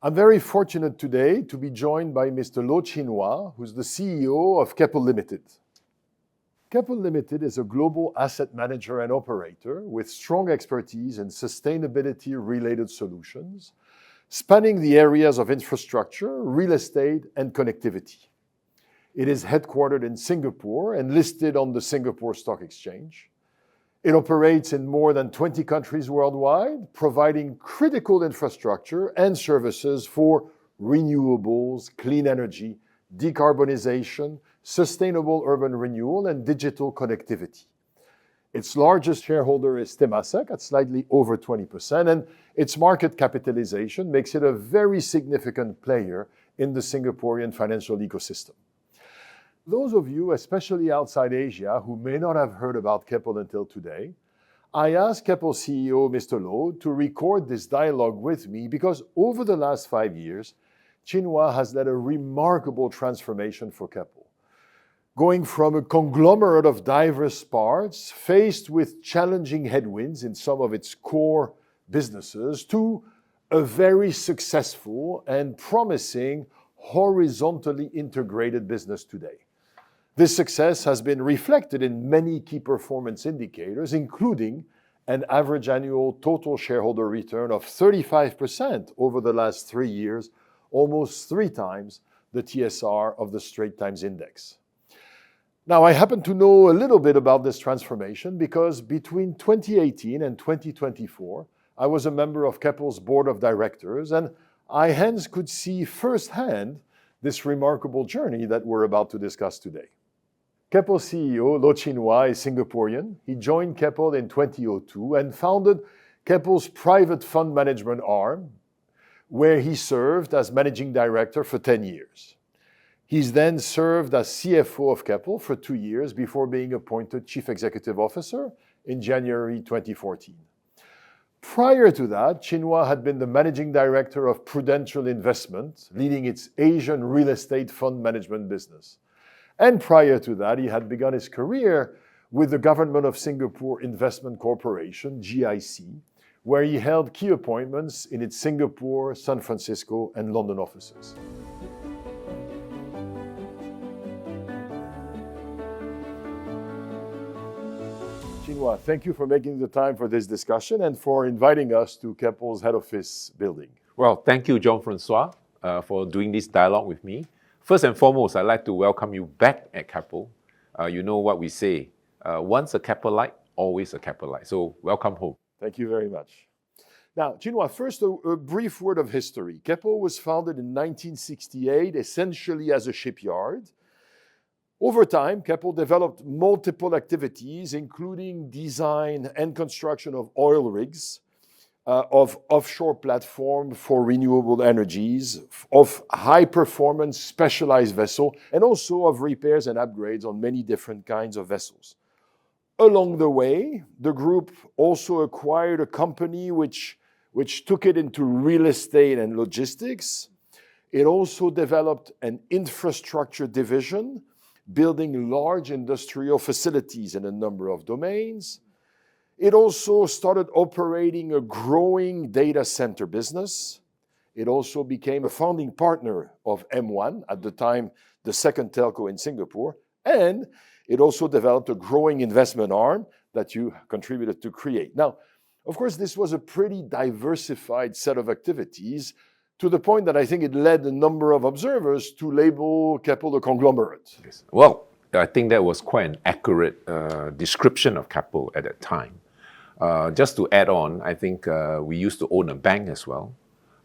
I'm very fortunate today to be joined by Mr. Loh Chin Hua, who's the CEO of Keppel Limited. Keppel Limited is a global asset manager and operator with strong expertise in sustainability-related solutions, spanning the areas of infrastructure, real estate, and connectivity. It is headquartered in Singapore and listed on the Singapore Stock Exchange. It operates in more than 20 countries worldwide, providing critical infrastructure and services for renewables, clean energy, decarbonization, sustainable urban renewal, and digital connectivity. Its largest shareholder is Temasek at slightly over 20%, and its market capitalization makes it a very significant player in the Singaporean financial ecosystem. Those of you, especially outside Asia, who may not have heard about Keppel until today, I asked Keppel CEO Mr. Loh to record this dialogue with me because over the last 5 years, Chin Hua has led a remarkable transformation for Keppel. Going from a conglomerate of diverse parts faced with challenging headwinds in some of its core businesses to a very successful and promising horizontally integrated business today. This success has been reflected in many key performance indicators, including an average annual total shareholder return of 35% over the last 3 years, almost 3 times the TSR of the Straits Times Index. Now, I happen to know a little bit about this transformation because between 2018 and 2024, I was a member of Keppel's board of directors, and I hence could see firsthand this remarkable journey that we're about to discuss today. Keppel CEO Loh Chin Hua is Singaporean. He joined Keppel in 2002 and founded Keppel's private fund management arm, where he served as managing director for 10 years. He's then served as CFO of Keppel for 2 years before being appointed Chief Executive Officer in January 2014. Prior to that, Chin Hua had been the managing director of Prudential Investment, leading its Asian real estate fund management business. And prior to that, he had begun his career with the Government of Singapore Investment Corporation, GIC, where he held key appointments in its Singapore, San Francisco, and London offices. Chin Hua, thank you for making the time for this discussion and for inviting us to Keppel's head office building. Well, thank you, Jean-François, for doing this dialogue with me. First and foremost, I'd like to welcome you back at Keppel. You know what we say, once a Keppelite, always a Keppelite. So welcome home. Thank you very much. Now, Chin Hua, first a brief word of history. Keppel was founded in 1968, essentially as a shipyard. Over time, Keppel developed multiple activities, including design and construction of oil rigs, of offshore platform for renewable energies, of high-performance specialized vessel, and also of repairs and upgrades on many different kinds of vessels. Along the way, the group also acquired a company which took it into real estate and logistics. It also developed an infrastructure division, building large industrial facilities in a number of domains. It also started operating a growing data center business. It also became a founding partner of M1, at the time the second telco in Singapore, and it also developed a growing investment arm that you contributed to create. Now, of course, this was a pretty diversified set of activities to the point that I think it led a number of observers to label Keppel a conglomerate. Yes. Well, I think that was quite an accurate description of Keppel at that time. Just to add on, I think we used to own a bank as well,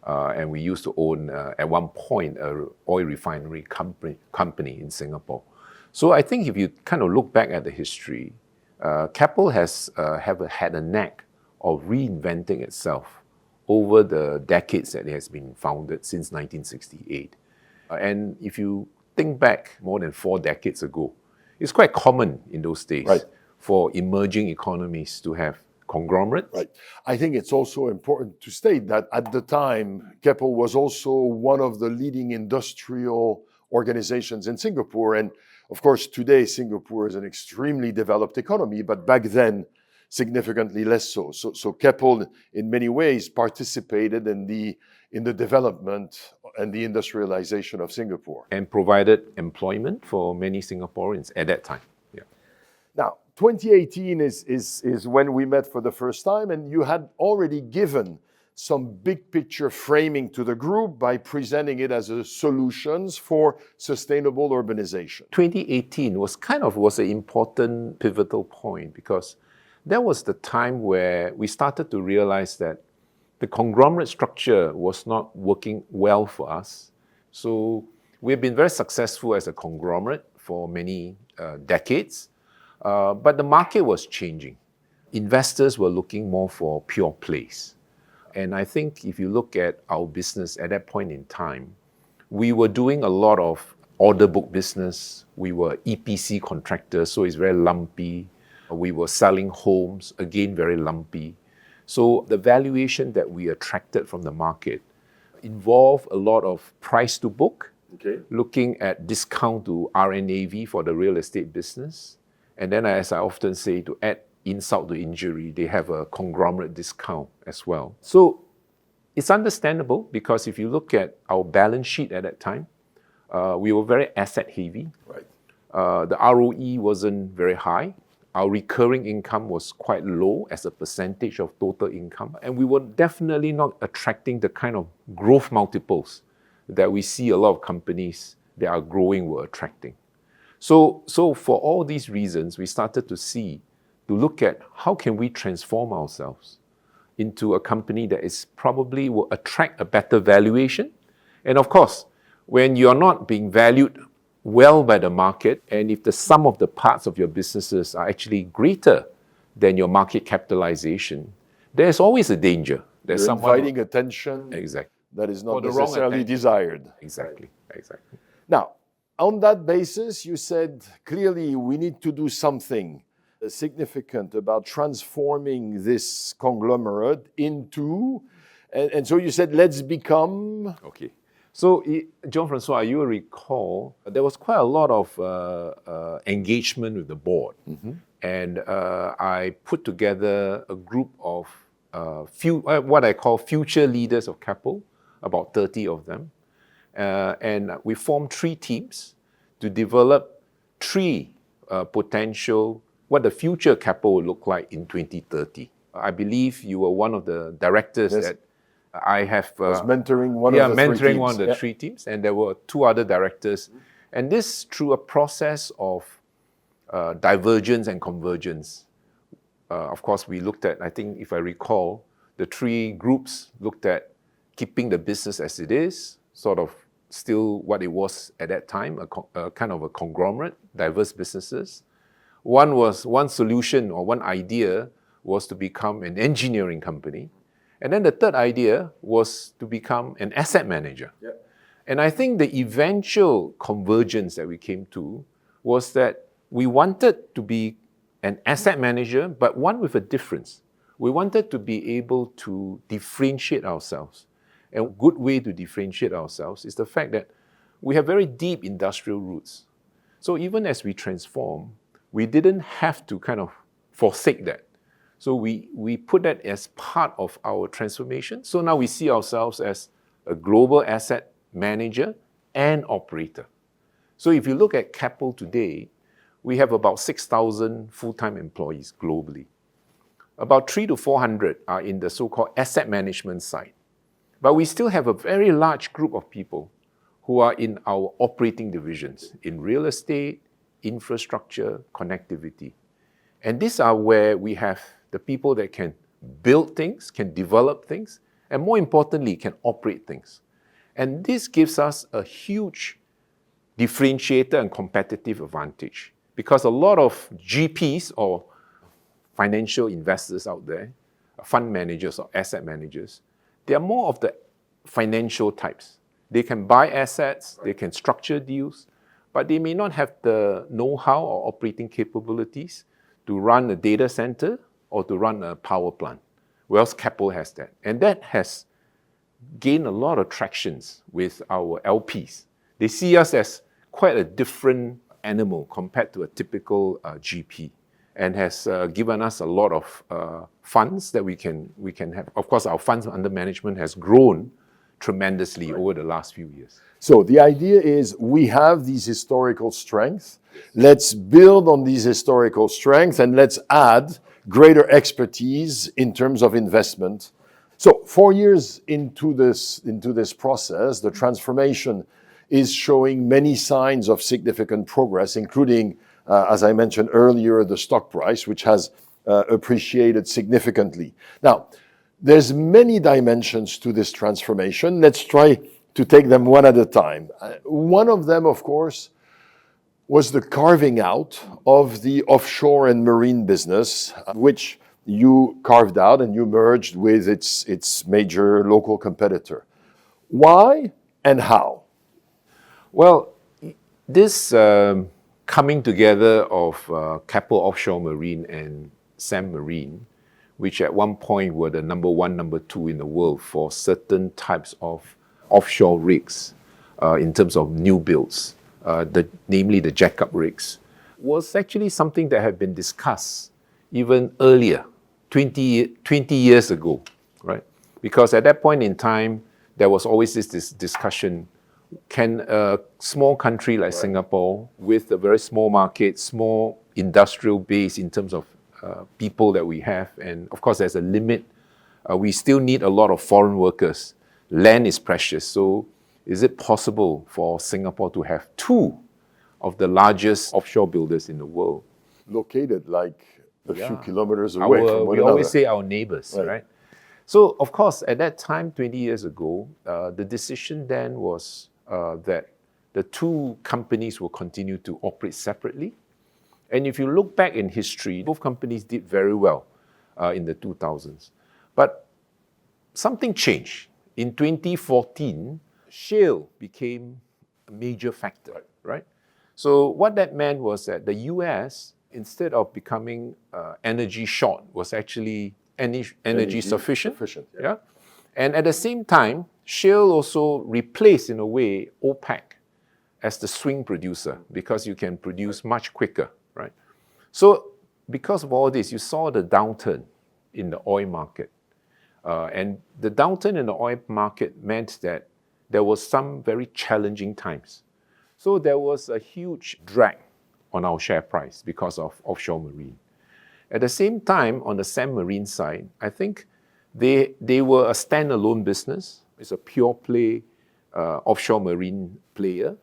and we used to own, at one point, an oil refinery company in Singapore. So I think if you kind of look back at the history, Keppel has had a knack of reinventing itself over the decades that it has been founded since 1968. And if you think back more than 4 decades ago, it's quite common in those days for emerging economies to have conglomerates. Right. I think it's also important to state that at the time, Keppel was also one of the leading industrial organizations in Singapore. And of course, today, Singapore is an extremely developed economy, but back then, significantly less so. So Keppel, in many ways, participated in the development and the industrialization of Singapore. And provided employment for many Singaporeans at that time. Yeah. Now, 2018 is when we met for the first time, and you had already given some big picture framing to the group by presenting it as a solutions for sustainable urbanization. 2018 was an important pivotal point, because that was the time where we started to realize that the conglomerate structure was not working well for us. So we've been very successful as a conglomerate for many decades, but the market was changing. Investors were looking more for pure plays. And I think if you look at our business at that point in time, we were doing a lot of order book business. We were EPC contractors, so it's very lumpy. We were selling homes, again, very lumpy. So the valuation that we attracted from the market involved a lot of price to book, looking at discount to RNAV for the real estate business. And then, as I often say, to add insult to injury, they have a conglomerate discount as well. So it's understandable, because if you look at our balance sheet at that time, we were very asset heavy. Right. The ROE wasn't very high. Our recurring income was quite low as a percentage of total income. And we were definitely not attracting the kind of growth multiples that we see a lot of companies that are growing were attracting. So for all these reasons, we started to look at how can we transform ourselves into a company that is probably will attract a better valuation. And of course, when you're not being valued well by the market, and if the sum of the parts of your businesses are actually greater than your market capitalization, there's always a danger. There's You're inviting attention exactly. that is not For the wrong necessarily attention. desired. Exactly. Now, on that basis, you said clearly we need to do something significant about transforming this conglomerate into, and so you said, let's become. Okay. So, Jean-François, you will recall there was quite a lot of engagement with the board. Mm-hmm. And I put together a group of what I call future leaders of Keppel, about 30 of them. And we formed 3 teams to develop 3 potential, what the future Keppel would look like in 2030. I believe you were one of the directors that I have was mentoring one of the 3 teams. Mentoring one of the 3 teams, and there were 2 other directors. And this through a process of divergence and convergence. Of course, we looked at, I think if I recall, the 3 groups looked at keeping the business as it is, sort of still what it was at that time, a kind of a conglomerate, diverse businesses. One solution or one idea was to become an engineering company. And then the third idea was to become an asset manager. Yeah. And I think the eventual convergence that we came to was that we wanted to be an asset manager, but one with a difference. We wanted to be able to differentiate ourselves. And a good way to differentiate ourselves is the fact that we have very deep industrial roots. So even as we transform, we didn't have to kind of forsake that. So we put that as part of our transformation. So now we see ourselves as a global asset manager and operator. So if you look at Keppel today, we have about 6,000 full-time employees globally. About 300 to 400 are in the so-called asset management side. But we still have a very large group of people who are in our operating divisions, in real estate, infrastructure, connectivity. And these are where we have the people that can build things, can develop things, and more importantly, can operate things. And this gives us a huge differentiator and competitive advantage, because a lot of GPs or financial investors out there, fund managers or asset managers, they are more of the financial types. They can buy assets, they can structure deals, but they may not have the know-how or operating capabilities to run a data center or to run a power plant. Whereas Keppel has that. And that has gained a lot of tractions with our LPs. They see us as quite a different animal compared to a typical GP. and has given us a lot of funds that we can have. Of course, our funds under management has grown tremendously over the last few years. So the idea is we have these historical strengths. Let's build on these historical strengths and let's add greater expertise in terms of investment. So 4 years into this process, the transformation is showing many signs of significant progress, including, as I mentioned earlier, the stock price, which has appreciated significantly. Now, there's many dimensions to this transformation. Let's try to take them one at a time. One of them, of course, was the carving out of the offshore and marine business, which you carved out and you merged with its major local competitor. Why and how? Well, this coming together of Keppel Offshore Marine and SAM Marine, which at one point were the number one, number two in the world for certain types of offshore rigs in terms of new builds, namely the jackup rigs, was actually something that had been discussed even earlier, 20 years ago, right? Because at that point in time, there was always this discussion, can a small country like Singapore, with a very small market, small industrial base in terms of people that we have, and of course there's a limit, we still need a lot of foreign workers. Land is precious, so is it possible for Singapore to have two of the largest offshore builders in the world? Located like a few kilometers away from one another. We always say our neighbors, right? So, of course, at that time, 20 years ago, the decision then was that the two companies will continue to operate separately. And if you look back in history, both companies did very well in the 2000s. But something changed. In 2014, shale became a major factor, right? So what that meant was that the US, instead of becoming energy short, was actually energy sufficient. Yeah. And at the same time, shale also replaced, in a way, OPEC as the swing producer because you can produce much quicker, right? So because of all this, you saw the downturn in the oil market. And the downturn in the oil market meant that there was some very challenging times. So there was a huge drag on our share price because of offshore marine. At the same time, on the SAM Marine side, I think they were a standalone business. It's a pure play offshore marine player,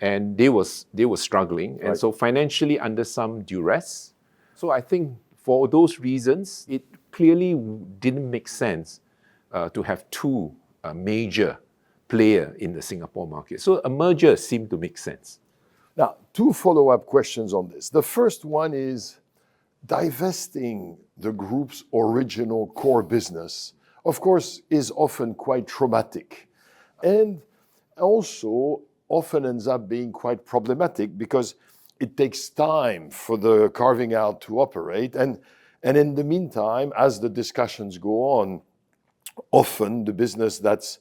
and they were struggling, and so financially under some duress. So I think for those reasons, it clearly didn't make sense to have two major players in the Singapore market. So a merger seemed to make sense. Now, two follow-up questions on this. The first one is divesting the group's original core business, of course, is often quite traumatic and also often ends up being quite problematic because it takes time for the carving out to operate. And in the meantime, as the discussions go on, often the business that's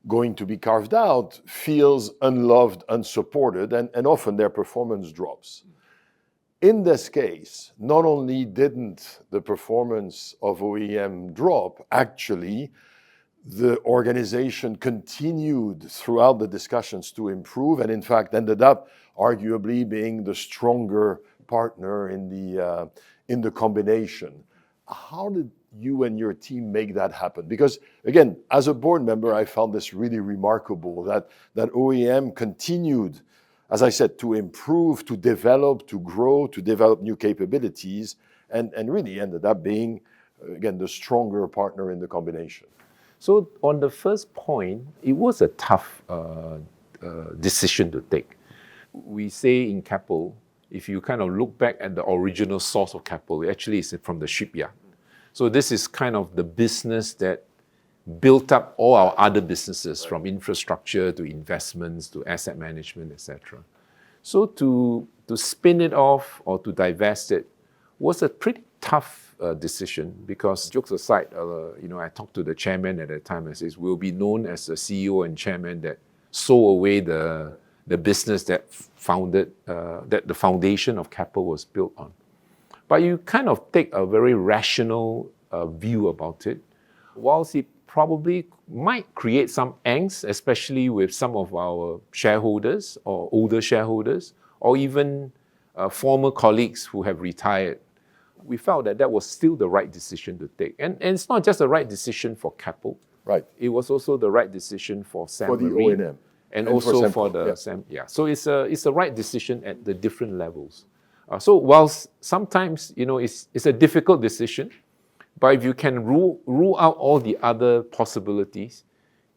going to be carved out feels unloved, unsupported, and often their performance drops. In this case, not only didn't the performance of OEM drop, actually, the organization continued throughout the discussions to improve and in fact ended up arguably being the stronger partner in the combination. How did you and your team make that happen? Because again, as a board member, I found this really remarkable that OEM continued, as I said, to improve, to develop, to grow, to develop new capabilities, and really ended up being, again, the stronger partner in the combination. So on the first point, it was a tough decision to take. We say in Keppel, if you kind of look back at the original source of Keppel, it actually is from the shipyard. So this is kind of the business that built up all our other businesses, from infrastructure to investments to asset management, etc. So to spin it off or to divest it was a pretty tough decision because, jokes aside, I talked to the chairman at the time and says, we'll be known as the CEO and chairman that sold away the business that that the foundation of Keppel was built on. But you kind of take a very rational view about it. Whilst it probably might create some angst, especially with some of our shareholders or older shareholders, or even former colleagues who have retired, we felt that that was still the right decision to take. And it's not just the right decision for Keppel. Right. It was also the right decision for Sam For the Marine. O&M. And also for Sempro, the yeah. Sam. Yeah. So it's a right decision at the different levels. So whilst sometimes, it's a difficult decision, but if you can rule out all the other possibilities,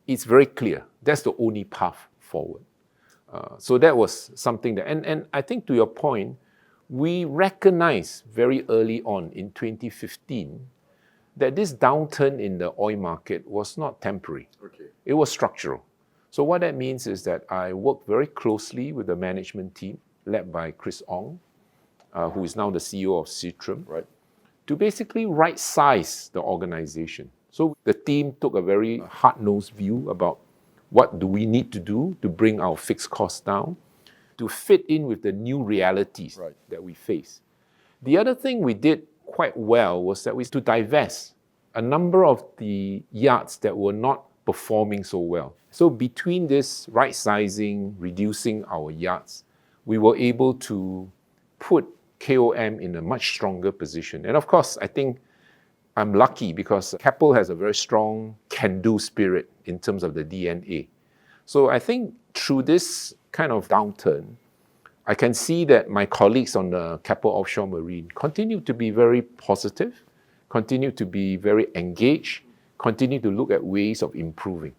it's very clear. That's the only path forward. So that was something that, and I think to your point, we recognized very early on in 2015 that this downturn in the oil market was not temporary. Okay. It was structural. So what that means is that I worked very closely with the management team led by Chris Ong, who is now the CEO of Citrum, Right. to basically right-size the organization. So the team took a very hard-nosed view about what do we need to do to bring our fixed costs down, to fit in with the new realities Right. that we face. The other thing we did quite well was that we to divest a number of the yards that were not performing so well. So between this right-sizing, reducing our yards, we were able to put KOM in a much stronger position. And of course, I think I'm lucky because Keppel has a very strong can-do spirit in terms of the DNA. So I think through this kind of downturn, I can see that my colleagues on the Keppel Offshore Marine continue to be very positive, continue to be very engaged, continue to look at ways of improving.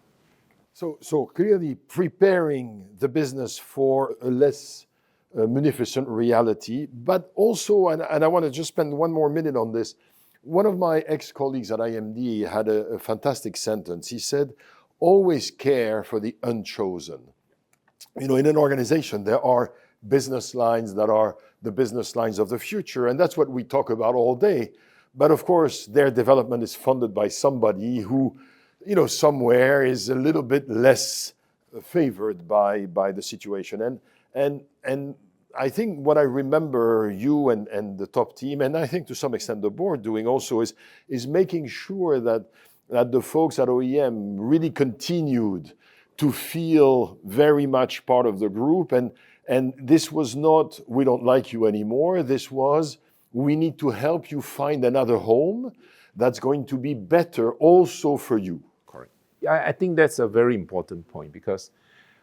So clearly preparing the business for a less munificent reality, but also, and I want to just spend one more minute on this, one of my ex-colleagues at IMD had a fantastic sentence. He said, always care for the unchosen. In an organization, there are business lines that are the business lines of the future, and that's what we talk about all day. But of course, their development is funded by somebody who, somewhere is a little bit less favored by the situation. And I think what I remember you and the top team, and I think to some extent the board doing also, is making sure that the folks at OEM really continued to feel very much part of the group. And this was not, we don't like you anymore. This was, we need to help you find another home that's going to be better also for you. Correct. I think that's a very important point because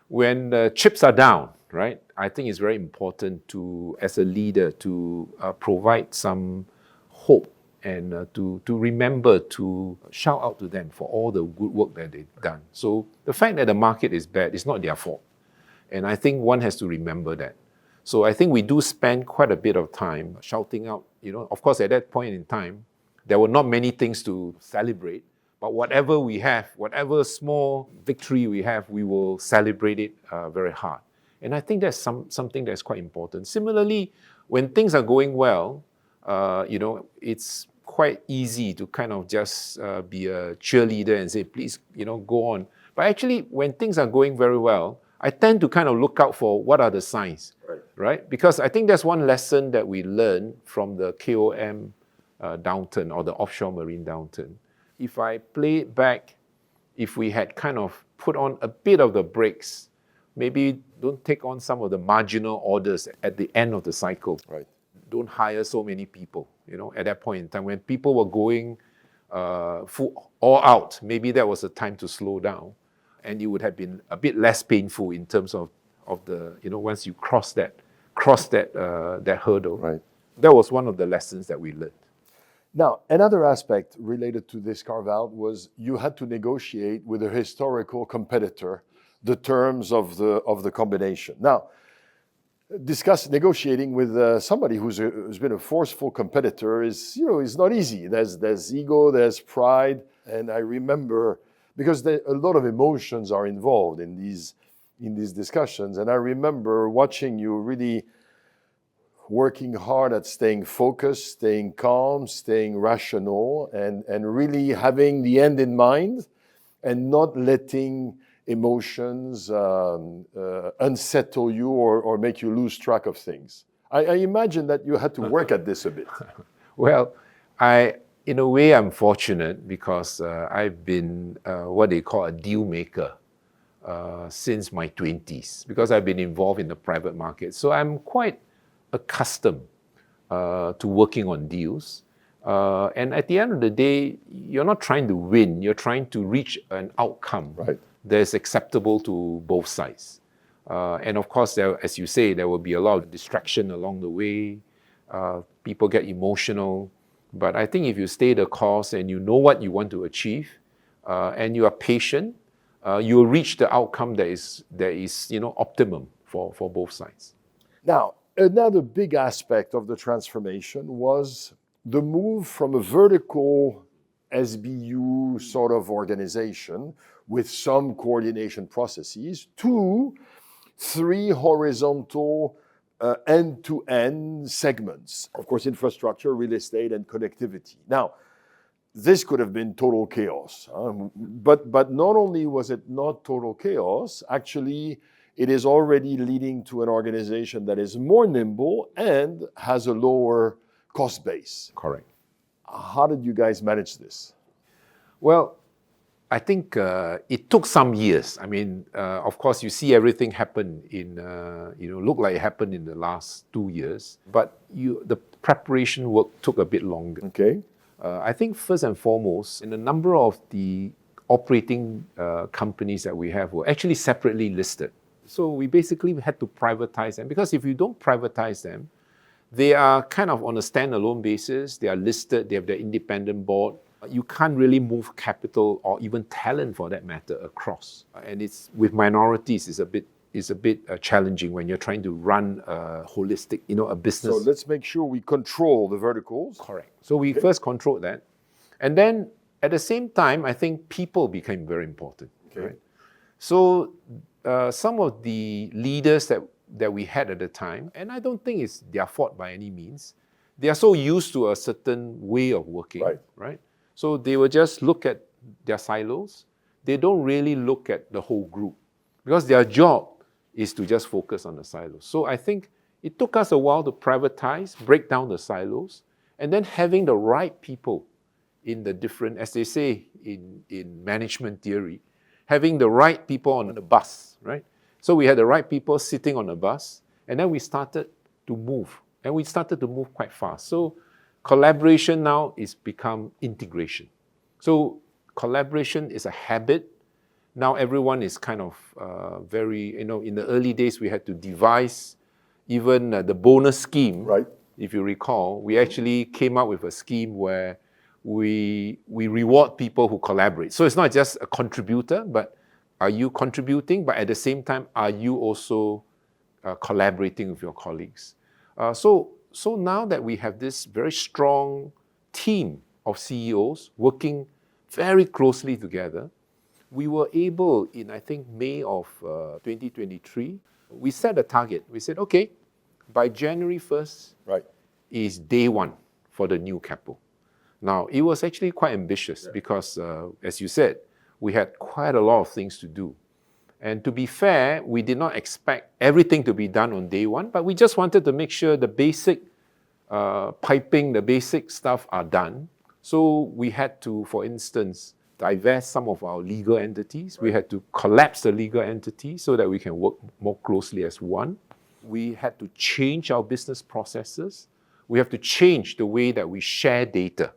when the chips are down, right, I think it's very important to, as a leader, to provide some hope and to remember to shout out to them for all the good work that they've done. So the fact that the market is bad is not their fault. And I think one has to remember that. So I think we do spend quite a bit of time shouting out, of course at that point in time, there were not many things to celebrate, but whatever we have, whatever small victory we have, we will celebrate it very hard. And I think that's something that's quite important. Similarly, when things are going well, it's quite easy to kind of just be a cheerleader and say, please, go on. But actually, when things are going very well, I tend to kind of look out for what are the signs, right? Because I think that's one lesson that we learned from the KOM downturn or the offshore marine downturn. If I play it back, if we had kind of put on a bit of the brakes, maybe don't take on some of the marginal orders at the end of the cycle. Right. Don't hire so many people, at that point in time. When people were going full all out, maybe that was a time to slow down. And it would have been a bit less painful in terms of the, once you cross that hurdle. Right. That was one of the lessons that we learned. Now, another aspect related to this carve-out was you had to negotiate with a historical competitor the terms of the combination. Now, negotiating with somebody who's been a forceful competitor is not easy. There's ego, there's pride, and I remember, because a lot of emotions are involved in these discussions, and I remember watching you really working hard at staying focused, staying calm, staying rational, and really having the end in mind, and not letting emotions unsettle you or make you lose track of things. I imagine that you had to work at this a bit. Well, in a way, I'm fortunate because I've been what they call a deal maker since my 20s, because I've been involved in the private market. So I'm quite accustomed to working on deals. And at the end of the day, you're not trying to win, you're trying to reach an outcome that is acceptable to both sides. And of course, as you say, there will be a lot of distraction along the way. People get emotional. But I think if you stay the course and you know what you want to achieve, and you are patient, you will reach the outcome that is optimum for both sides. Now, another big aspect of the transformation was the move from a vertical SBU sort of organization with some coordination processes to 3 horizontal end-to-end segments. Of course, infrastructure, real estate, and connectivity. Now, this could have been total chaos. But not only was it not total chaos, actually, it is already leading to an organization that is more nimble and has a lower cost base. Correct. How did you guys manage this? Well, I think it took some years. I mean, of course, you see everything happen look like it happened in the last 2 years, but the preparation work took a bit longer. Okay. I think first and foremost, in a number of the operating companies that we have were actually separately listed. So we basically had to privatize them, because if you don't privatize them, they are kind of on a standalone basis. They are listed, they have their independent board. You can't really move capital or even talent for that matter across. And it's with minorities, it's a bit challenging when you're trying to run a holistic, a business. So let's make sure we control the verticals. Correct. So we first controlled that. And then at the same time, I think people became very important. Okay. Right? So some of the leaders that we had at the time, and I don't think it's their fault by any means, they are so used to a certain way of working, right? So they will just look at their silos. They don't really look at the whole group, because their job is to just focus on the silos. So I think it took us a while to privatize, break down the silos, and then having the right people in the different, as they say in management theory, having the right people on the bus, right? So we had the right people sitting on the bus, and then we started to move. And we started to move quite fast. So collaboration now is become integration. So collaboration is a habit. Now everyone is kind of very, in the early days we had to devise even the bonus scheme. Right. If you recall, we actually came up with a scheme where we reward people who collaborate. So it's not just a contributor, but are you contributing? But at the same time, are you also collaborating with your colleagues? So now that we have this very strong team of CEOs working very closely together, we were able, in I think May of 2023, we set a target. We said, okay, by January 1st is day 1 for the new Keppel. Now, it was actually quite ambitious because, as you said, we had quite a lot of things to do. And to be fair, we did not expect everything to be done on day 1, but we just wanted to make sure the basic piping, the basic stuff are done. So we had to, for instance, divest some of our legal entities. We had to collapse the legal entities so that we can work more closely as one. We had to change our business processes. We have to change the way that we share data,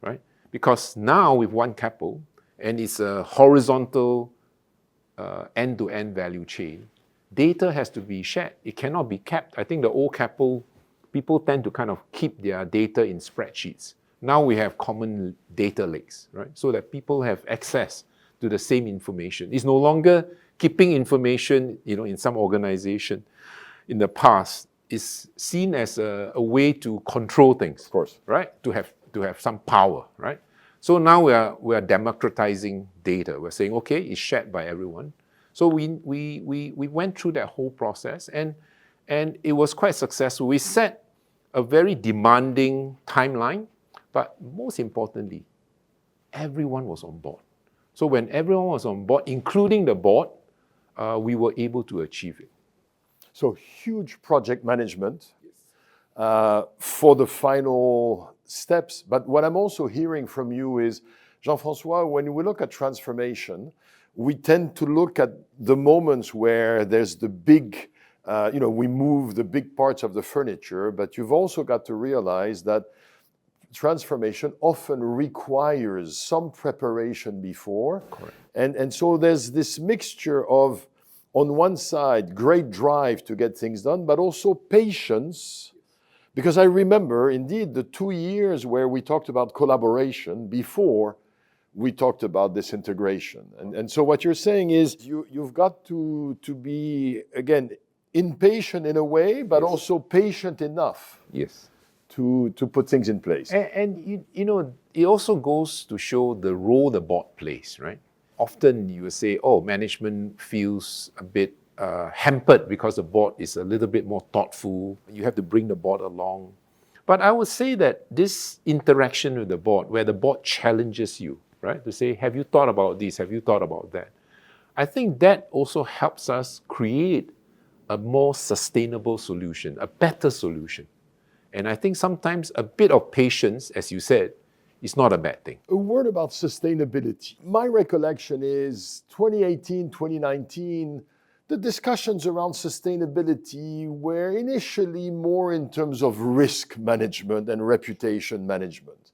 right? Because now with one Keppel, and it's a horizontal end-to-end value chain, data has to be shared. It cannot be kept. I think the old Keppel, people tend to kind of keep their data in spreadsheets. Now we have common data lakes, right? So that people have access to the same information. It's no longer keeping information, in some organization in the past is seen as a way to control things. Of course. Right? To have some power, right? So now we are democratizing data. We're saying, okay, it's shared by everyone. So we went through that whole process and it was quite successful. We set a very demanding timeline, but most importantly, everyone was on board. So when everyone was on board, including the board, we were able to achieve it. So huge project management. Yes. for the final steps. But what I'm also hearing from you is, Jean-François, when we look at transformation, we tend to look at the moments where there's the big, we move the big parts of the furniture, but you've also got to realize that transformation often requires some preparation before. Correct. And so there's this mixture of, on one side, great drive to get things done, but also patience. Because I remember, indeed, the 2 years where we talked about collaboration before we talked about this integration. And so what you're saying is you've got to be, again, impatient in a way, but also patient enough. Yes. To put things in place. And it also goes to show the role the board plays, right? Often you will say, management feels a bit hampered because the board is a little bit more thoughtful. You have to bring the board along. But I would say that this interaction with the board, where the board challenges you, right? To say, have you thought about this? Have you thought about that? I think that also helps us create a more sustainable solution, a better solution. And I think sometimes a bit of patience, as you said, is not a bad thing. A word about sustainability. My recollection is 2018, 2019, the discussions around sustainability were initially more in terms of risk management and reputation management.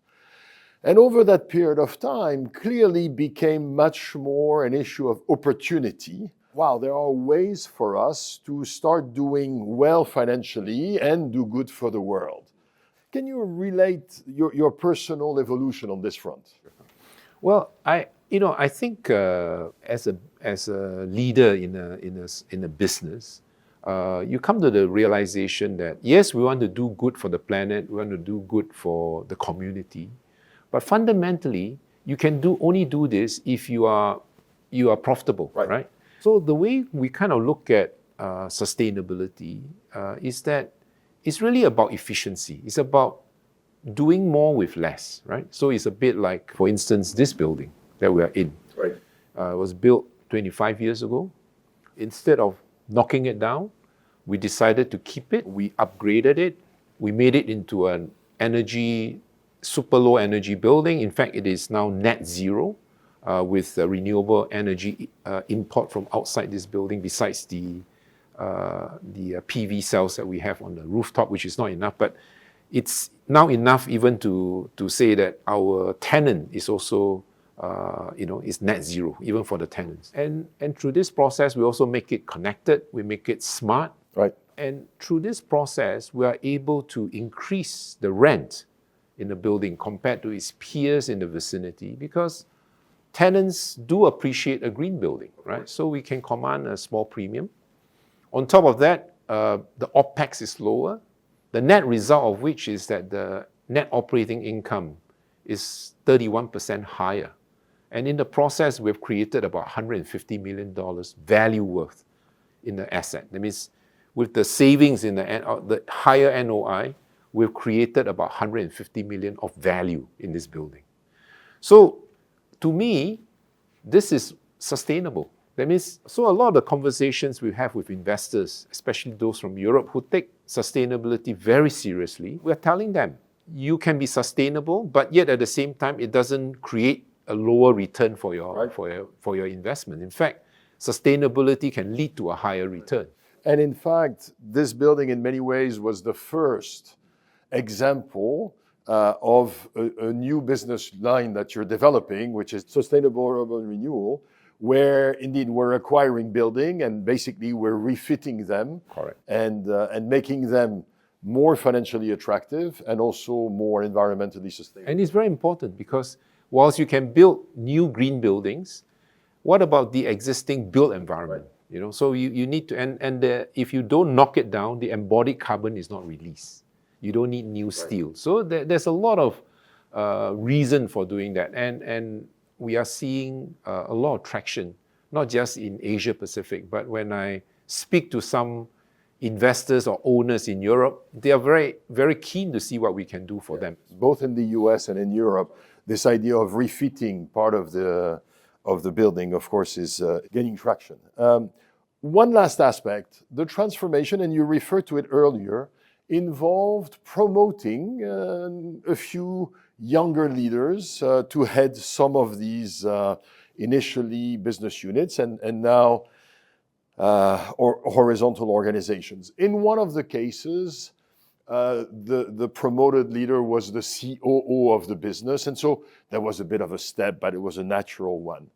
And over that period of time, clearly became much more an issue of opportunity. Wow, there are ways for us to start doing well financially and do good for the world. Can you relate your personal evolution on this front? Well, I think as a leader in a business, you come to the realization that yes, we want to do good for the planet, we want to do good for the community, but fundamentally, you can only do this if you are profitable, right? So the way we kind of look at sustainability is that it's really about efficiency. It's about doing more with less, right? So it's a bit like, for instance, this building that we are in. Right. Was built 25 years ago. Instead of knocking it down, we decided to keep it. We upgraded it. We made it into an super low energy building. In fact, it is now net zero. With renewable energy import from outside this building, besides the PV cells that we have on the rooftop, which is not enough. But it's now enough even to say that our tenant is also, is net zero, even for the tenants. And through this process, we also make it connected, we make it smart. Right. And through this process, we are able to increase the rent in the building compared to its peers in the vicinity, because tenants do appreciate a green building, right? So we can command a small premium. On top of that, the OPEX is lower. The net result of which is that the net operating income is 31% higher. And in the process, we've created about $150 million value worth in the asset. That means with the savings in the higher NOI, we've created about $150 million of value in this building. So to me, this is sustainable. That means, so a lot of the conversations we have with investors, especially those from Europe who take sustainability very seriously, we're telling them, you can be sustainable, but yet at the same time, it doesn't create a lower return for your investment. In fact, sustainability can lead to a higher return. And in fact, this building in many ways was the first example of a new business line that you're developing, which is sustainable urban renewal, where indeed we're acquiring building and basically we're refitting them. Correct. And making them more financially attractive and also more environmentally sustainable. And it's very important because whilst you can build new green buildings, what about the existing built environment? Right. You know, so you need to, and if you don't knock it down, the embodied carbon is not released. You don't need new steel. Right. So there's a lot of reason for doing that. And we are seeing a lot of traction, not just in Asia Pacific, but when I speak to some investors or owners in Europe, they are very, very keen to see what we can do for them. Both in the US and in Europe, this idea of refitting part of the building, of course, is gaining traction. One last aspect, the transformation, and you referred to it earlier, involved promoting a few younger leaders to head some of these initially business units and now or horizontal organizations. In one of the cases, the promoted leader was the COO of the business, and so there was a bit of a step, but it was a natural one.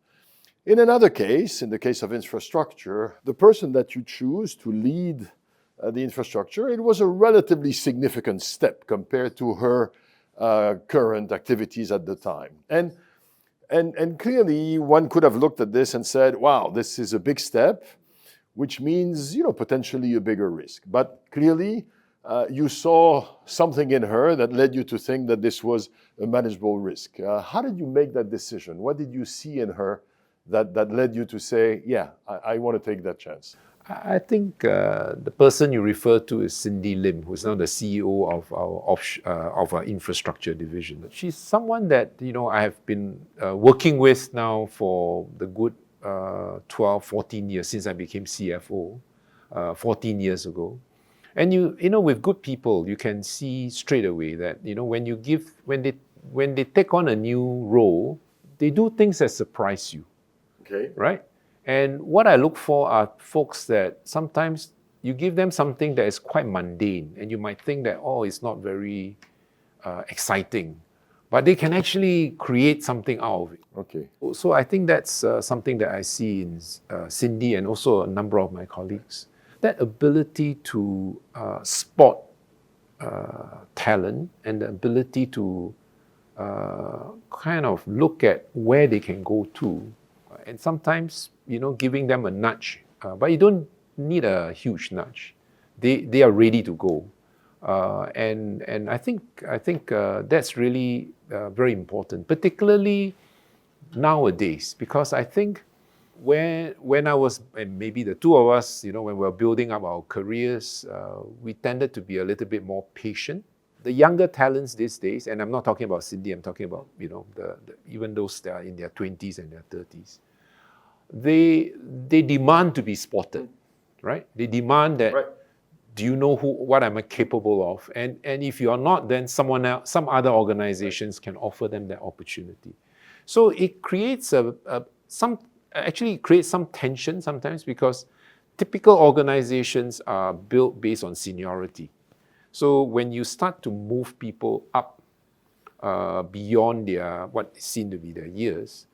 In another case, in the case of infrastructure, the person that you choose to lead the infrastructure, it was a relatively significant step compared to her current activities at the time. And clearly, one could have looked at this and said, wow, this is a big step, which means, potentially a bigger risk. But clearly, you saw something in her that led you to think that this was a manageable risk. How did you make that decision? What did you see in her that led you to say, yeah, I want to take that chance? I think the person you refer to is Cindy Lim, who's now the CEO of our infrastructure division. She's someone that I have been working with now for the good 12, 14 years since I became CFO 14 years ago. And with good people, you can see straight away that when they take on a new role, they do things that surprise you. Okay. Right? And what I look for are folks that sometimes you give them something that is quite mundane, and you might think that, it's not very exciting, but they can actually create something out of it. Okay. So I think that's something that I see in Cindy and also a number of my colleagues. That ability to spot talent and the ability to kind of look at where they can go to. And sometimes, giving them a nudge, but you don't need a huge nudge. They are ready to go, and I think that's really very important, particularly nowadays, because I think when I was, and maybe the two of us, when we were building up our careers, we tended to be a little bit more patient. The younger talents these days, and I'm not talking about Cindy, I'm talking about even those that are in their 20s and their 30s. They demand to be spotted, right? They demand that, right. Do you know what I'm capable of? And if you are not, then some other organizations can offer them that opportunity. So it creates some tension sometimes, because typical organizations are built based on seniority. So when you start to move people up beyond what seem to be their years,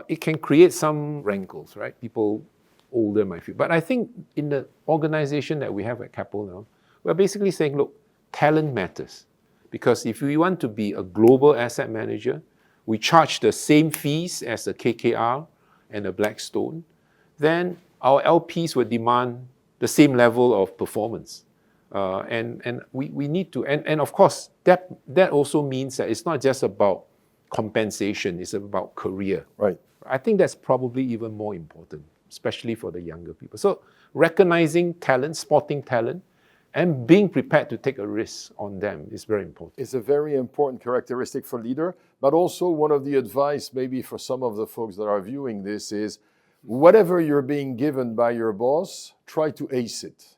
it can create some rankles, right? People older might feel. But I think in the organization that we have at Keppel now, we're basically saying, look, talent matters. Because if we want to be a global asset manager, we charge the same fees as a KKR and a Blackstone, then our LPs would demand the same level of performance. And we need to, and of course, that also means that it's not just about compensation, it's about career. Right. I think that's probably even more important, especially for the younger people. So recognizing talent, spotting talent, and being prepared to take a risk on them is very important. It's a very important characteristic for leader, but also one of the advice maybe for some of the folks that are viewing this is, whatever you're being given by your boss, try to ace it.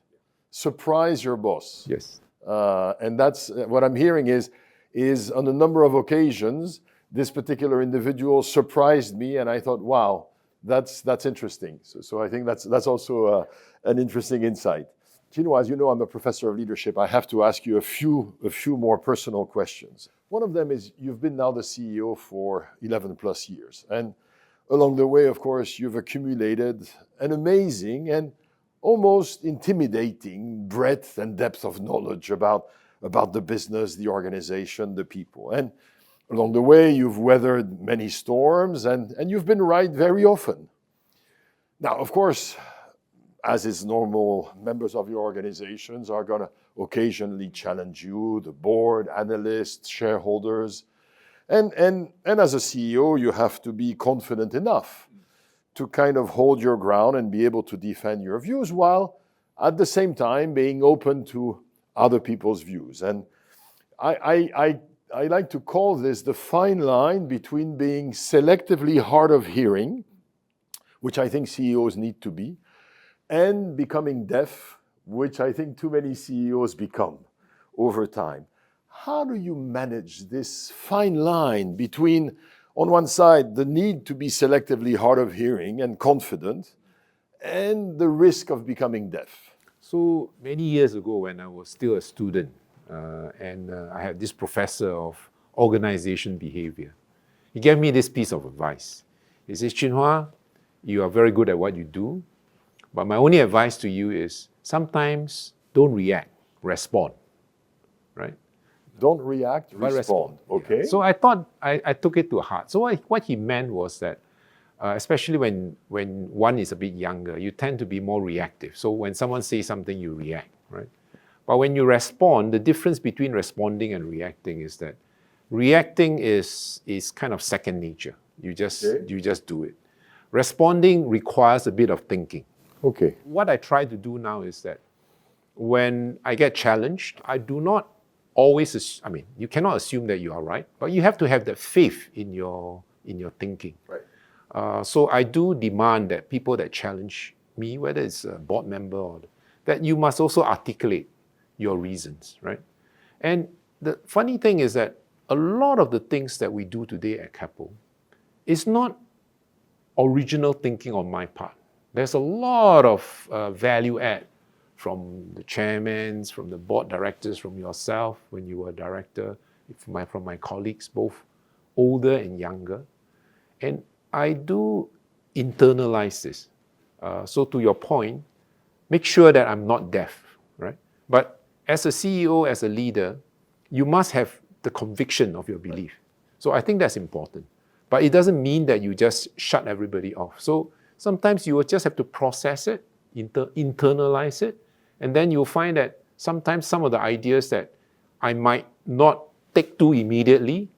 Surprise your boss. Yes. And that's what I'm hearing is on a number of occasions, this particular individual surprised me, and I thought, wow, that's interesting. So I think that's also an interesting insight. Chin Hua, as you know, I'm a professor of leadership. I have to ask you a few more personal questions. One of them is, you've been now the CEO for 11 plus years. And along the way, of course, you've accumulated an amazing and almost intimidating breadth and depth of knowledge about the business, the organization, the people. And along the way, you've weathered many storms and you've been right very often. Now, of course, as is normal, members of your organizations are going to occasionally challenge you, the board, analysts, shareholders. And as a CEO, you have to be confident enough to kind of hold your ground and be able to defend your views, while at the same time being open to other people's views. And I like to call this the fine line between being selectively hard of hearing, which I think CEOs need to be, and becoming deaf, which I think too many CEOs become. over time. How do you manage this fine line between, on one side, the need to be selectively hard of hearing and confident, and the risk of becoming deaf? So many years ago, when I was still a student, I had this professor of organization behavior. He gave me this piece of advice. He says, Chin Hua, you are very good at what you do, but my only advice to you is sometimes don't react, respond, right? Don't react, respond. Okay. Yeah. So I thought, I took it to heart. So what he meant was that, especially when one is a bit younger, you tend to be more reactive. So when someone says something, you react, right? But when you respond, the difference between responding and reacting is that reacting is kind of second nature. You just do it. Responding requires a bit of thinking. Okay. What I try to do now is that when I get challenged, I do not always, you cannot assume that you are right, but you have to have that faith in your thinking. Right. So I do demand that people that challenge me, whether it's a board member or that you must also articulate your reasons, right? And the funny thing is that a lot of the things that we do today at Keppel is not original thinking on my part. There's a lot of value add from the chairmen, from the board directors, from yourself when you were a director, from my colleagues, both older and younger. And I do internalize this. So to your point, make sure that I'm not deaf, right? But as a CEO, as a leader, you must have the conviction of your belief. So I think that's important. But it doesn't mean that you just shut everybody off. So sometimes you will just have to process it, internalize it, and then you'll find that sometimes some of the ideas that I might not take to immediately,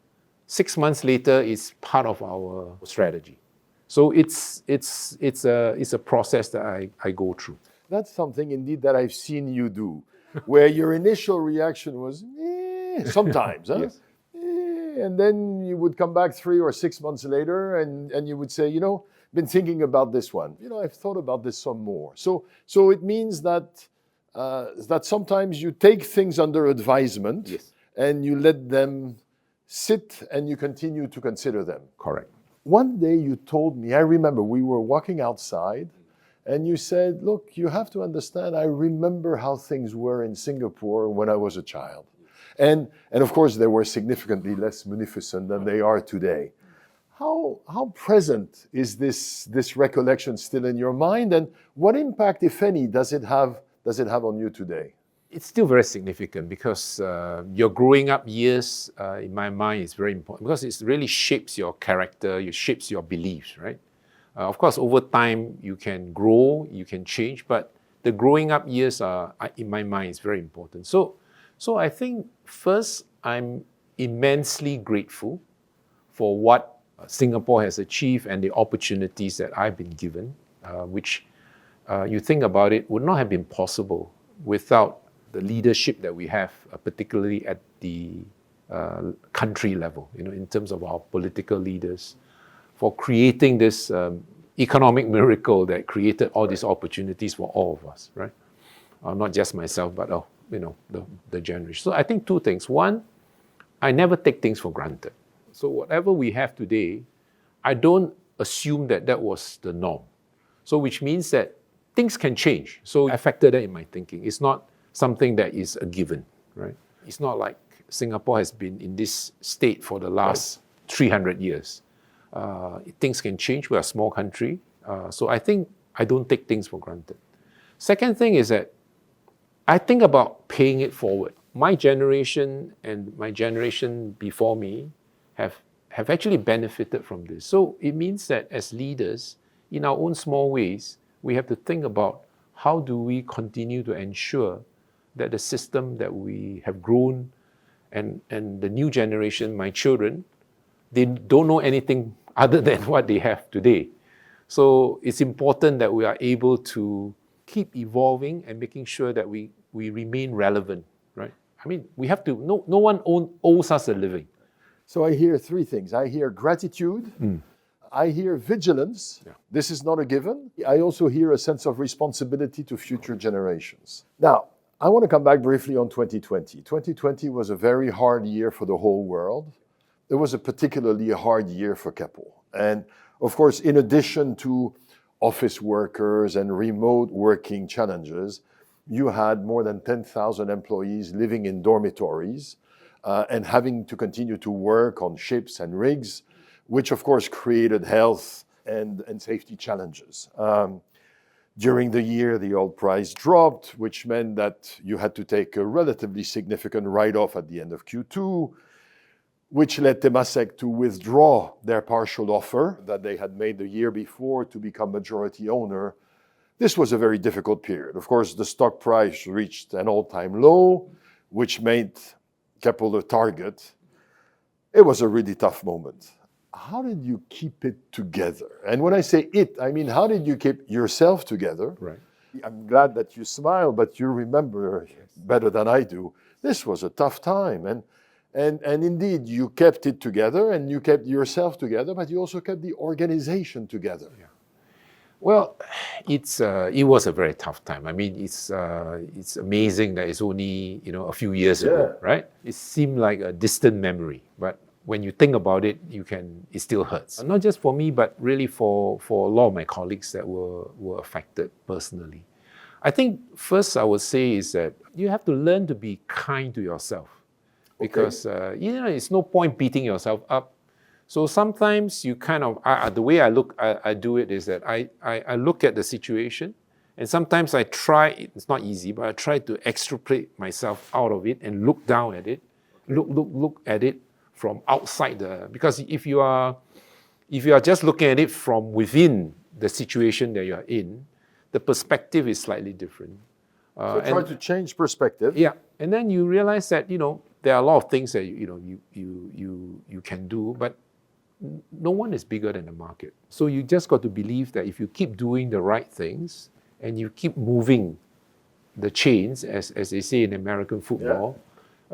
6 months later is part of our strategy. So it's a process that I go through. That's something indeed that I've seen you do, where your initial reaction was, sometimes, huh? Yes. And then you would come back 3 or 6 months later and you would say, been thinking about this one. I've thought about this some more. So it means that sometimes you take things under advisement. Yes. And you let them sit and you continue to consider them. Correct. One day you told me, I remember we were walking outside and you said, look, you have to understand, I remember how things were in Singapore when I was a child. And of course, they were significantly less munificent than they are today. How present is this recollection still in your mind, and what impact, if any, does it have on you today? It's still very significant because your growing up years, in my mind, is very important because it really shapes your character, it shapes your beliefs, right? Of course, over time, you can grow, you can change, but the growing up years, in my mind, is very important. So I think, first, I'm immensely grateful for what Singapore has achieved and the opportunities that I've been given, which you think about it, would not have been possible without the leadership that we have, particularly at the country level, in terms of our political leaders, for creating this economic miracle that created all these opportunities for all of us, right? Not just myself, but the generation. So I think 2 things. One, I never take things for granted. So whatever we have today, I don't assume that was the norm. So which means that things can change. So I factor that in my thinking. It's not something that is a given, right? It's not like Singapore has been in this state for the last 300 years. Things can change. We're a small country. So I think I don't take things for granted. Second thing is that I think about paying it forward. My generation and my generation before me have actually benefited from this. So it means that as leaders, in our own small ways, we have to think about how do we continue to ensure that the system that we have grown and the new generation, my children, they don't know anything other than what they have today. So it's important that we are able to keep evolving and making sure that we remain relevant, right? We have to, no one owes us a living. So I hear 3 things. I hear gratitude. I hear vigilance. Yeah. This is not a given. I also hear a sense of responsibility to future generations. Now, I want to come back briefly on 2020. 2020 was a very hard year for the whole world. It was a particularly hard year for Keppel. And of course, in addition to office workers and remote working challenges, you had more than 10,000 employees living in dormitories and having to continue to work on ships and rigs, which of course created health and safety challenges. During the year, the oil price dropped, which meant that you had to take a relatively significant write-off at the end of Q2, which led Temasek to withdraw their partial offer that they had made the year before to become majority owner. This was a very difficult period. Of course, the stock price reached an all-time low, which made Keppel a target. It was a really tough moment. How did you keep it together? And when I say it, I mean, how did you keep yourself together? Right. I'm glad that you smile, but you remember better than I do. This was a tough time. And indeed, you kept it together and you kept yourself together, but you also kept the organization together. Yeah. Well, it was a very tough time. I mean, it's amazing that it's only a few years ago, right? It seemed like a distant memory, but when you think about it, it still hurts. Not just for me, but really for a lot of my colleagues that were affected personally. I think first I would say is that you have to learn to be kind to yourself, because it's no point beating yourself up. So sometimes you kind of, the way I do it is that I look at the situation, and sometimes I try, it's not easy, but I try to extricate myself out of it and look down at it, look at it from outside because if you are just looking at it from within the situation that you are in, the perspective is slightly different. So try to change perspective. Yeah, and then you realize that there are a lot of things that you can do, but no one is bigger than the market. So you just got to believe that if you keep doing the right things and you keep moving the chains, as they say in American football,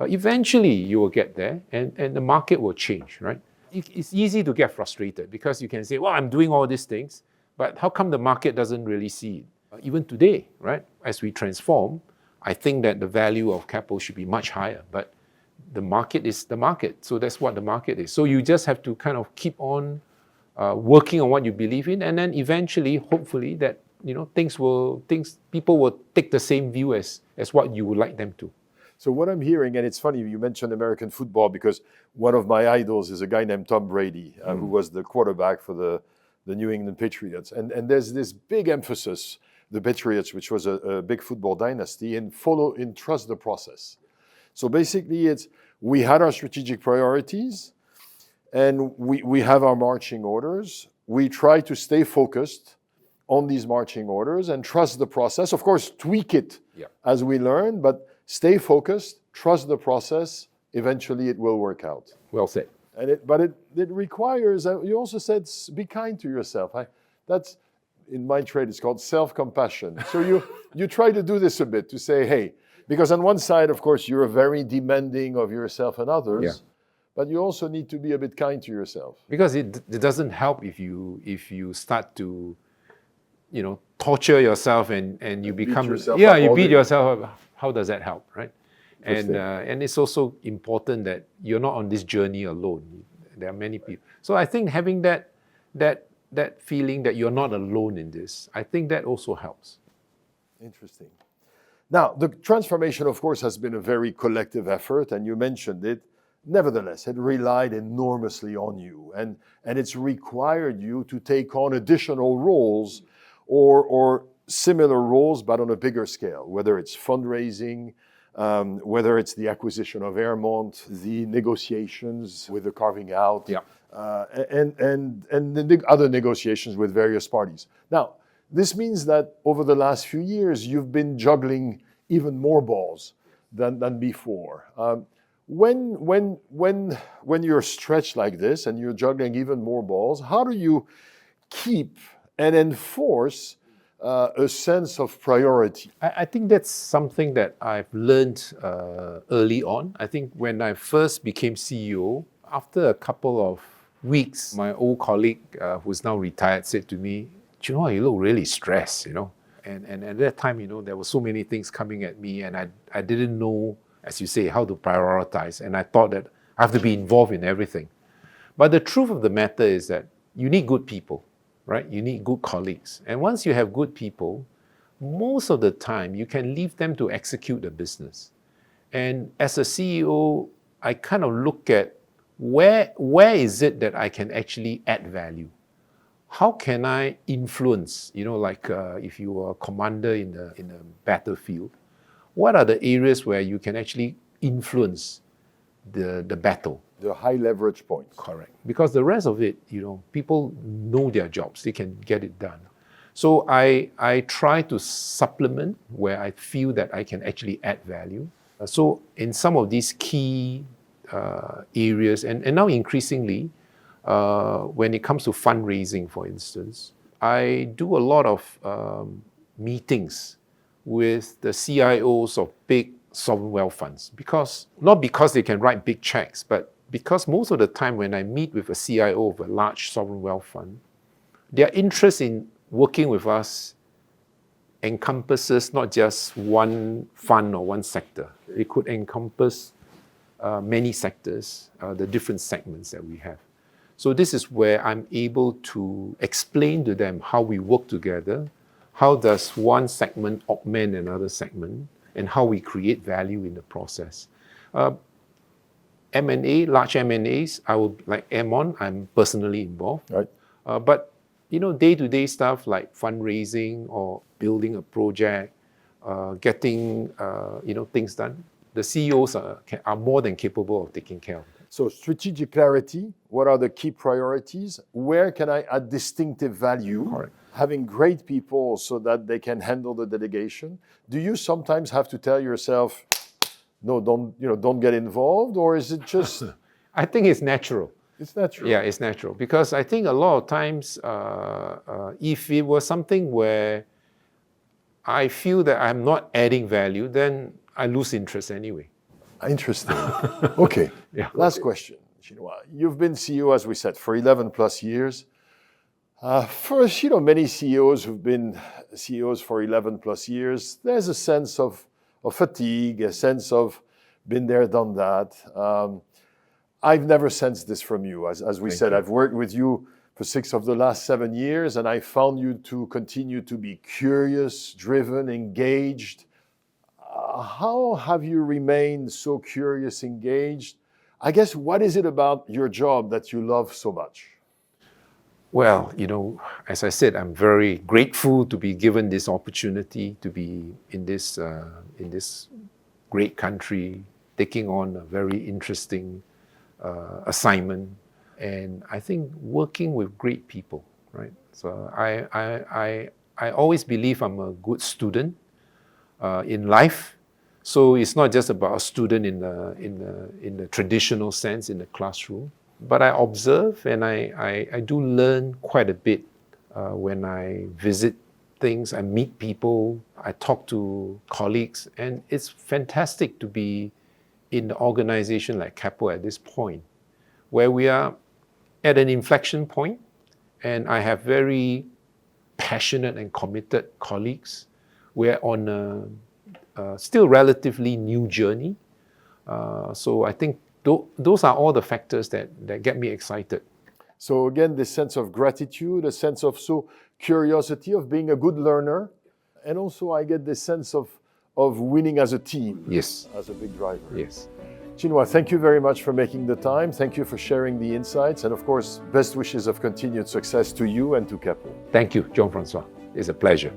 eventually you will get there and the market will change, right? It's easy to get frustrated because you can say, well, I'm doing all these things, but how come the market doesn't really see it? Even today, right, as we transform, I think that the value of Keppel should be much higher, but the market is the market. So that's what the market is. So you just have to kind of keep on working on what you believe in, and then eventually, hopefully, that people will take the same view as what you would like them to. So what I'm hearing, and it's funny you mentioned American football because one of my idols is a guy named Tom Brady, who was the quarterback for the New England Patriots. And there's this big emphasis, the Patriots, which was a big football dynasty, in trust the process. So basically we had our strategic priorities and we have our marching orders. We try to stay focused on these marching orders and trust the process. Of course, tweak it as we learn, but stay focused, trust the process, eventually it will work out. Well said. But it requires, you also said, be kind to yourself. That's, in my trade, it's called self-compassion. So you try to do this a bit, to say, hey, because on one side, of course, you're very demanding of yourself and others, but you also need to be a bit kind to yourself. Because it doesn't help if you start to, torture yourself and you become, you beat yourself up. How does that help, right? And it's also important that you're not on this journey alone. There are many people. So I think having that feeling that you're not alone in this, I think that also helps. Interesting. Now, the transformation, of course, has been a very collective effort, and you mentioned it. Nevertheless, it relied enormously on you, and it's required you to take on additional roles or similar roles, but on a bigger scale, whether it's fundraising, whether it's the acquisition of Airmont, the negotiations with the carving out, and the other negotiations with various parties. Now, this means that over the last few years, you've been juggling even more balls than before. When you're stretched like this and you're juggling even more balls, how do you keep and enforce a sense of priority? I think that's something that I've learned early on. I think when I first became CEO, after a couple of weeks, my old colleague who's now retired said to me, "You look really stressed, And at that time, there were so many things coming at me, and I didn't know, as you say, how to prioritize. And I thought that I have to be involved in everything. But the truth of the matter is that you need good people, right? You need good colleagues. And once you have good people, most of the time you can leave them to execute the business. And as a CEO, I kind of look at where is it that I can actually add value? How can I influence, if you were a commander in a battlefield, what are the areas where you can actually influence the battle? The high leverage points. Correct. Because the rest of it, people know their jobs, they can get it done. So I try to supplement where I feel that I can actually add value. So in some of these key areas, and now increasingly, when it comes to fundraising, for instance, I do a lot of meetings with the CIOs of big sovereign wealth funds, not because they can write big checks, but because most of the time when I meet with a CIO of a large sovereign wealth fund, their interest in working with us encompasses not just one fund or one sector. It could encompass many sectors, the different segments that we have. So this is where I'm able to explain to them how we work together, how does one segment augment another segment, and how we create value in the process. M&A, large M&As, I will, like M1, I'm personally involved. Right. But day-to-day stuff like fundraising or building a project, getting things done, the CEOs are more than capable of taking care of that. So strategic clarity, what are the key priorities? Where can I add distinctive value? Correct. Having great people so that they can handle the delegation. Do you sometimes have to tell yourself, no, don't get involved, or is it just? I think it's natural. It's natural. Yeah, it's natural, because I think a lot of times, if it was something where I feel that I'm not adding value, then I lose interest anyway. Interesting. Okay. Yeah. Last question, Chin Hua. You've been CEO, as we said, for 11 plus years. First, many CEOs who've been CEOs for 11 plus years, there's a sense of fatigue, a sense of been there, done that. I've never sensed this from you. As we said, I've worked with you for 6 of the last 7 years, and I found you to continue to be curious, driven, engaged. How have you remained so curious, engaged? I guess, what is it about your job that you love so much? Well, as I said, I'm very grateful to be given this opportunity to be in this great country, taking on a very interesting assignment, and I think working with great people, right? So I always believe I'm a good student in life. So it's not just about a student in the traditional sense in the classroom, but I observe and I do learn quite a bit when I visit things, I meet people, I talk to colleagues, and it's fantastic to be in an organization like Keppel at this point, where we are at an inflection point, and I have very passionate and committed colleagues. We're on a still relatively new journey. So I think those are all the factors that get me excited. So again, this sense of gratitude, a sense of curiosity, of being a good learner, and also I get this sense of winning as a team. Yes. As a big driver. Yes. Chin Hua, thank you very much for making the time. Thank you for sharing the insights. And of course, best wishes of continued success to you and to Keppel. Thank you, Jean-François. It's a pleasure.